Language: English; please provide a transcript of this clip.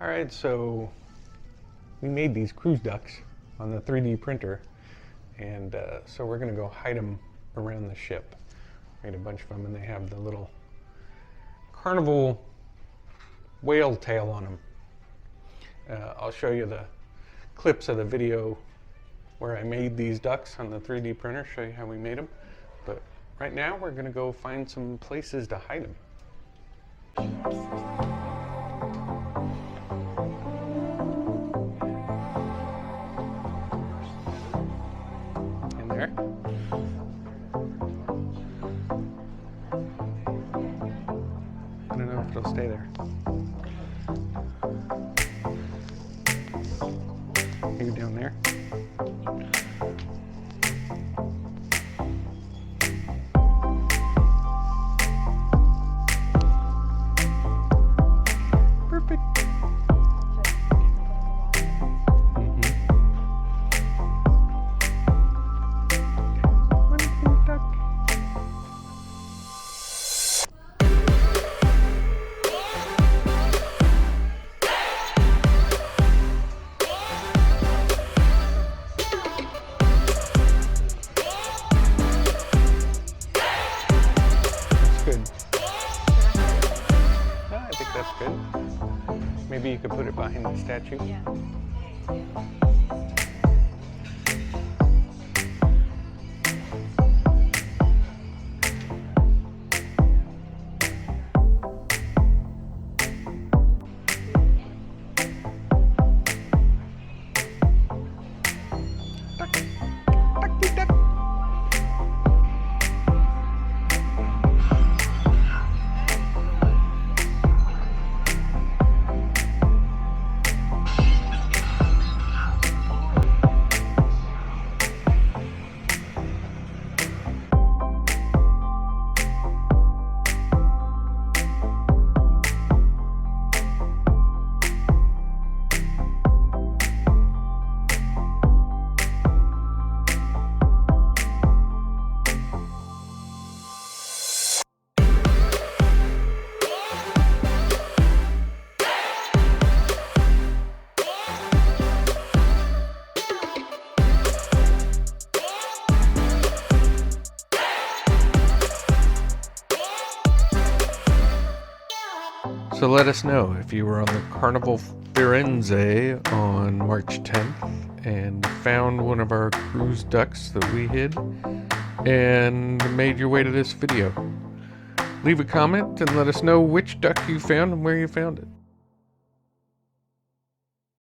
Alright, so we made these cruise ducks on the 3D printer, and so we're going to go hide them around the ship. Made a bunch of them, and they have the little carnival whale tail on them. I'll show you the clips of the video where I made these ducks on the 3D printer, show you how we made them. But right now we're going to go find some places to hide them. In there. I don't know if it'll stay there. Maybe down there. Perfect. Wonderful duck. I think that's good. Maybe you could put it behind the statue. Yeah. Duck. Ducky duck. So let us know if you were on the Carnival Firenze on March 10th and found one of our cruise ducks that we hid and made your way to this video. Leave a comment and let us know which duck you found and where you found it.